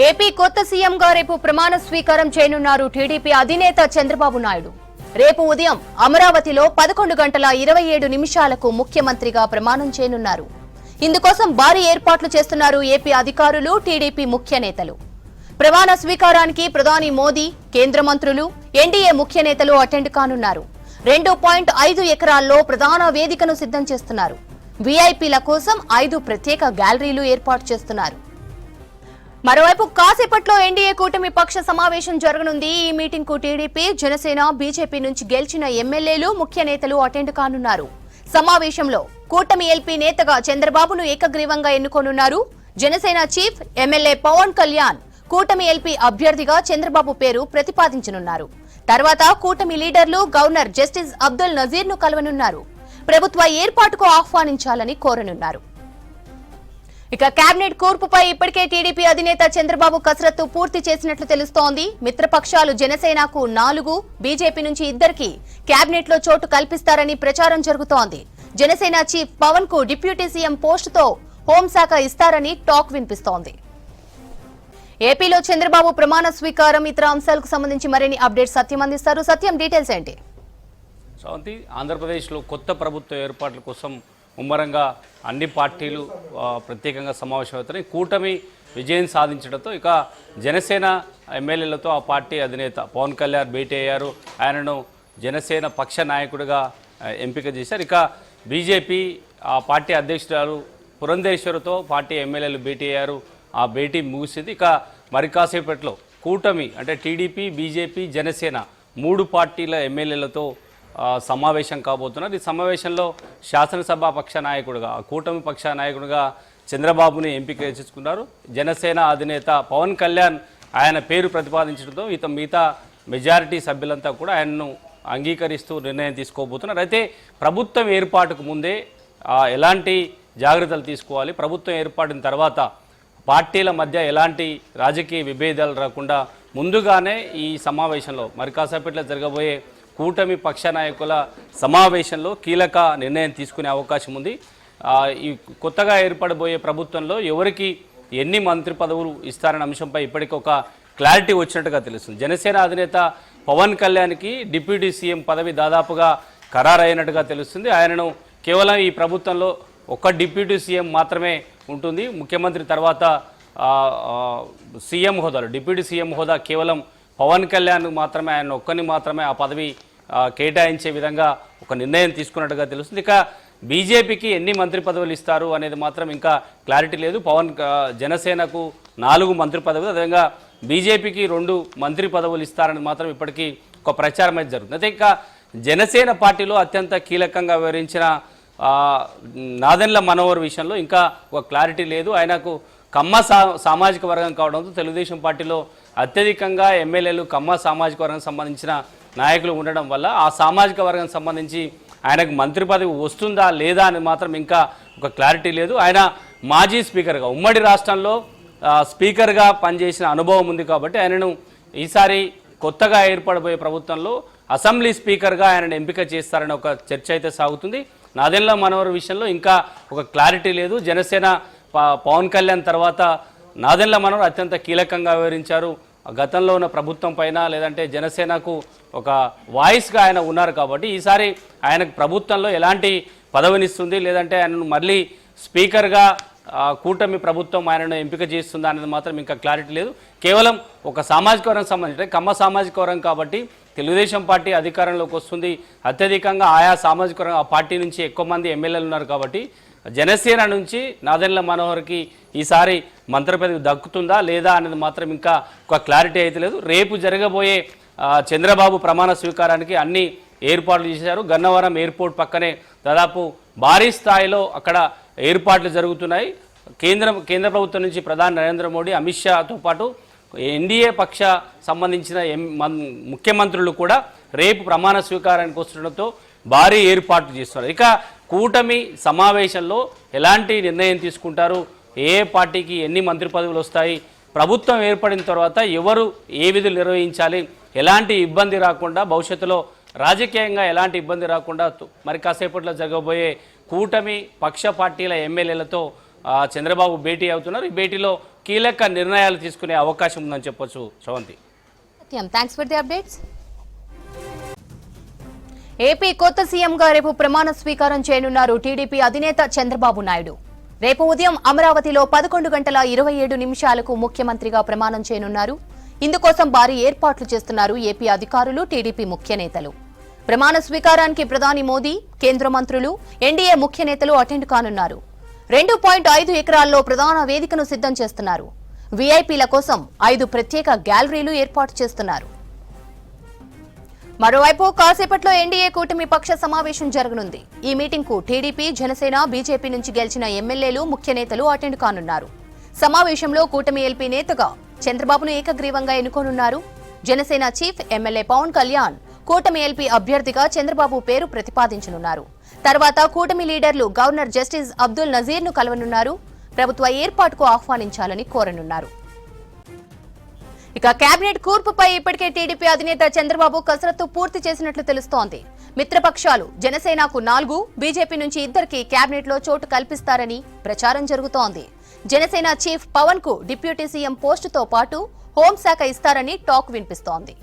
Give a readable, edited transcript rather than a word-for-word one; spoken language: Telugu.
ఏపీ కొత్త సీఎంగా రేపు ప్రమాణ స్వీకారం చేయనున్నారు టీడీపీ అధినేత చంద్రబాబు నాయుడు. రేపు ఉదయం అమరావతిలో 11 గంటల 27 నిమిషాలకు ముఖ్యమంత్రిగా ప్రమాణం చేయనున్నారు. ఇందుకోసం భారీ ఏర్పాట్లు చేస్తున్నారు ఏపీ అధికారులు, టీడీపీ ముఖ్య నేతలు. ప్రమాణ స్వీకారానికి ప్రధాని మోదీ, కేంద్ర మంత్రులు, ఎన్డీఏ ముఖ్య నేతలు అటెండ్ కానున్నారు. 2.5 ఎకరాల్లో ప్రధాన వేదికను సిద్ధం చేస్తున్నారు. వీఐపీల కోసం 5 ప్రత్యేక గ్యాలరీలు ఏర్పాటు చేస్తున్నారు. మరోవైపు కాసేపట్లో ఎన్డీఏ కూటమి పక్ష సమావేశం జరగనుంది. ఈ మీటింగ్ కు టీడీపీ, జనసేన, బీజేపీ నుంచి గెలిచిన ఎమ్మెల్యేలు, ముఖ్య నేతలు అటెండ్ కానున్నారు. సమావేశంలో కూటమి ఎల్పీ నేతగా చంద్రబాబును ఏకగ్రీవంగా ఎన్నుకోనున్నారు. జనసేన చీఫ్ ఎమ్మెల్యే పవన్ కళ్యాణ్ కూటమి ఎల్పీ అభ్యర్థిగా చంద్రబాబు పేరు ప్రతిపాదించనున్నారు. తర్వాత కూటమి లీడర్లు గవర్నర్ జస్టిస్ అబ్దుల్ నజీర్ ను కలవనున్నారు. ప్రభుత్వ ఏర్పాటుకు ఆహ్వానించాలని కోరనున్నారు. ఇక కేబినెట్ కూర్పుపై ఇప్పటికే టీడీపీ అధినేత చంద్రబాబు కసరత్తు పూర్తి చేసినట్లు తెలుస్తోంది. మిత్రపక్షాలు జనసేనకు 4, బీజేపీ నుంచి 2కి కేబినెట్ లో చోటు కల్పిస్తారని ప్రచారం జరుగుతోంది. జనసేన చీఫ్ పవన్ కు డిప్యూటీ సీఎం పోస్టుతో హోంశాఖ ఇస్తారని టాక్ వినిపిస్తోంది. ఏపీలో చంద్రబాబు ప్రమాణ స్వీకారం, ఇతర అంశాలకు సంబంధించి మరిన్ని అప్డేట్స్ సత్యం అందిస్తారు. సత్యం, డీటెయిల్స్ ఏంటి? ఆంధ్రప్రదేశ్లో కొత్త ప్రభుత్వ ఏర్పాట్ల కోసం ముమ్మరంగా అన్ని పార్టీలు ప్రత్యేకంగా సమావేశమవుతున్నాయి. కూటమి విజయం సాధించడంతో ఇక జనసేన ఎమ్మెల్యేలతో ఆ పార్టీ అధినేత పవన్ కళ్యాణ్ భేటీ అయ్యారు. ఆయనను జనసేన పక్ష నాయకుడిగా ఎంపిక చేశారు. ఇక బీజేపీ ఆ పార్టీ అధ్యక్షురాలు పురంధేశ్వరితో పార్టీ ఎమ్మెల్యేలు భేటీ అయ్యారు. ఆ భేటీ ముగిసింది. ఇక మరి కాసేపట్లో కూటమి అంటే టీడీపీ, బీజేపీ, జనసేన 3 పార్టీల ఎమ్మెల్యేలతో సమావేశం కాబోతున్నారు. ఈ సమావేశంలో శాసనసభ పక్ష నాయకుడిగా, కూటమి పక్ష నాయకుడిగా చంద్రబాబుని ఎంపిక చేసుకున్నారు. జనసేన అధినేత పవన్ కళ్యాణ్ ఆయన పేరు ప్రతిపాదించడంతో మిగతా మెజారిటీ సభ్యులంతా కూడా ఆయనను అంగీకరిస్తూ నిర్ణయం తీసుకోబోతున్నారు. అయితే ప్రభుత్వం ఏర్పాటుకు ముందే ఎలాంటి జాగ్రత్తలు తీసుకోవాలి, ప్రభుత్వం ఏర్పాటిన తర్వాత పార్టీల మధ్య ఎలాంటి రాజకీయ విభేదాలు రాకుండా ముందుగానే ఈ సమావేశంలో మరి కాసేపట్లో జరగబోయే కూటమి పక్ష నాయకుల సమావేశంలో కీలక నిర్ణయం తీసుకునే అవకాశం ఉంది. ఈ కొత్తగా ఏర్పడబోయే ప్రభుత్వంలో ఎవరికి ఎన్ని మంత్రి పదవులు ఇస్తారనే అంశంపై ఇప్పటికీ ఒక క్లారిటీ వచ్చినట్టుగా తెలుస్తుంది. జనసేన అధినేత పవన్ కళ్యాణ్కి డిప్యూటీ సీఎం పదవి దాదాపుగా ఖరారైనట్టుగా తెలుస్తుంది. ఆయనను కేవలం ఈ ప్రభుత్వంలో ఒక్క డిప్యూటీ సీఎం మాత్రమే ఉంటుంది. ముఖ్యమంత్రి తర్వాత సీఎం హోదాలో డిప్యూటీ సీఎం హోదా కేవలం పవన్ కళ్యాణ్ మాత్రమే, ఆయన ఒక్కరిని మాత్రమే ఆ పదవి కేటాయించే విధంగా ఒక నిర్ణయం తీసుకున్నట్టుగా తెలుస్తుంది. ఇక బీజేపీకి ఎన్ని మంత్రి పదవులు ఇస్తారు అనేది మాత్రం ఇంకా క్లారిటీ లేదు. జనసేనకు 4 మంత్రి పదవులు, అదేవిధంగా బీజేపీకి 2 మంత్రి పదవులు ఇస్తారని మాత్రం ఇప్పటికీ ఒక ప్రచారం అయితే జరుగుతుంది. అయితే ఇంకా జనసేన పార్టీలో అత్యంత కీలకంగా వివరించిన నాదెండ్ల మనోహర్ విషయంలో ఇంకా ఒక క్లారిటీ లేదు. ఆయనకు కమ్మ సామాజిక వర్గం కావడంతో తెలుగుదేశం పార్టీలో అత్యధికంగా ఎమ్మెల్యేలు కమ్మ సామాజిక వర్గం సంబంధించిన నాయకులు ఉండడం వల్ల ఆ సామాజిక వర్గం సంబంధించి ఆయనకు మంత్రి పదవి వస్తుందా లేదా అని మాత్రం ఇంకా ఒక క్లారిటీ లేదు. ఆయన మాజీ స్పీకర్గా, ఉమ్మడి రాష్ట్రంలో స్పీకర్గా పనిచేసిన అనుభవం ఉంది కాబట్టి ఆయనను ఈసారి కొత్తగా ఏర్పడబోయే ప్రభుత్వంలో అసెంబ్లీ స్పీకర్గా ఆయనను ఎంపిక చేస్తారని ఒక చర్చ అయితే సాగుతుంది. నాదెండ్ల మనోహర్ విషయంలో ఇంకా ఒక క్లారిటీ లేదు. జనసేన పవన్ కళ్యాణ్ తర్వాత నాదెండ్ల మనోహర్ అత్యంత కీలకంగా వివరించారు. గతంలో ఉన్న ప్రభుత్వం పైన లేదంటే జనసేనకు ఒక వాయిస్గా ఆయన ఉన్నారు కాబట్టి ఈసారి ఆయనకు ప్రభుత్వంలో ఎలాంటి పదవినిస్తుంది, లేదంటే ఆయనను మళ్ళీ స్పీకర్గా కూటమి ప్రభుత్వం ఆయనను ఎంపిక చేస్తుందా అనేది మాత్రం ఇంకా క్లారిటీ లేదు. కేవలం ఒక సామాజిక వర్గం సంబంధించి కమ్మ సామాజిక వర్గం కాబట్టి తెలుగుదేశం పార్టీ అధికారంలోకి వస్తుంది. అత్యధికంగా ఆయా సామాజిక వర్గం ఆ పార్టీ నుంచి ఎక్కువ మంది ఎమ్మెల్యేలు ఉన్నారు కాబట్టి జనసేన నుంచి నాదెండ్ల మనోహర్కి ఈసారి మంత్రి పదవి దక్కుతుందా లేదా అనేది మాత్రం ఇంకా ఒక క్లారిటీ అయితే లేదు. రేపు జరగబోయే చంద్రబాబు ప్రమాణ స్వీకారానికి అన్ని ఏర్పాట్లు చేశారు. గన్నవరం ఎయిర్పోర్ట్ పక్కనే దాదాపు భారీ స్థాయిలో అక్కడ ఏర్పాట్లు జరుగుతున్నాయి. కేంద్ర ప్రభుత్వం నుంచి ప్రధాని నరేంద్ర మోడీ, అమిత్ షాతో పాటు ఎన్డీఏ పక్ష సంబంధించిన ముఖ్యమంత్రులు కూడా రేపు ప్రమాణ స్వీకారానికి వస్తుండటంతో భారీ ఏర్పాట్లు చేస్తున్నారు. ఇక కూటమి సమావేశంలో ఎలాంటి నిర్ణయం తీసుకుంటారు, ఏ పార్టీకి ఎన్ని మంత్రి పదవులు వస్తాయి, ప్రభుత్వం ఏర్పడిన తర్వాత ఎవరు ఏ విధులు నిర్వహించాలి, ఎలాంటి ఇబ్బంది రాకుండా భవిష్యత్తులో రాజకీయంగా ఎలాంటి ఇబ్బంది రాకుండా మరి కాసేపట్లో జరగబోయే కూటమి పక్ష పార్టీల ఎమ్మెల్యేలతో చంద్రబాబు భేటీ అవుతున్నారు. ఈ భేటీలో కీలక నిర్ణయాలు తీసుకునే అవకాశం ఉందని చెప్పొచ్చు. Sravanthi, thanks for the updates. AP కొత్త సీఎంగా రేపు ప్రమాణ స్వీకారం చేయనున్నారు టీడీపీ అధినేత చంద్రబాబు నాయుడు. రేపు ఉదయం అమరావతిలో 11 గంటల 27 నిమిషాలకు ముఖ్యమంత్రిగా ప్రమాణం చేయనున్నారు. ఇందుకోసం భారీ ఏర్పాట్లు చేస్తున్నారు ఏపీ అధికారులు, టీడీపీ ముఖ్య నేతలు. ప్రమాణ స్వీకారానికి ప్రధాని మోదీ, కేంద్ర మంత్రులు, ఎన్డీఏ ముఖ్య నేతలు అటెండ్ కానున్నారు. 2.5 ఎకరాల్లో ప్రధాన వేదికను సిద్ధం చేస్తున్నారు. వీఐపీల కోసం 5 ప్రత్యేక గ్యాలరీలు ఏర్పాటు చేస్తున్నారు. మరోవైపు కాసేపట్లో ఎన్డీఏ కూటమి పక్ష సమావేశం జరగనుంది. ఈ మీటింగ్ కు టీడీపీ, జనసేన, బీజేపీ నుంచి గెలిచిన ఎమ్మెల్యేలు, ముఖ్య నేతలు అటెండ్ కానున్నారు. సమావేశంలో కూటమి ఎల్పీ నేతగా చంద్రబాబును ఏకగ్రీవంగా ఎన్నుకోనున్నారు. జనసేన చీఫ్ ఎమ్మెల్యే పవన్ కళ్యాణ్ కూటమి ఎల్పీ అభ్యర్థిగా చంద్రబాబు పేరు ప్రతిపాదించనున్నారు. తర్వాత కూటమి లీడర్లు గవర్నర్ జస్టిస్ అబ్దుల్ నజీర్ ను కలవనున్నారు. ప్రభుత్వ ఏర్పాటుకు ఆహ్వానించాలని కోరనున్నారు. ఇక కేబినెట్ కూర్పుపై ఇప్పటికే టీడీపీ అధినేత చంద్రబాబు కసరత్తు పూర్తి చేసినట్లు తెలుస్తోంది. మిత్రపక్షాలు జనసేనకు 4, బీజేపీ నుంచి 2కి కేబినెట్ లో చోటు కల్పిస్తారని ప్రచారం జరుగుతోంది. జనసేన చీఫ్ పవన్ కు డిప్యూటీ సీఎం పోస్టుతో పాటు హోంశాఖ ఇస్తారని టాక్ వినిపిస్తోంది.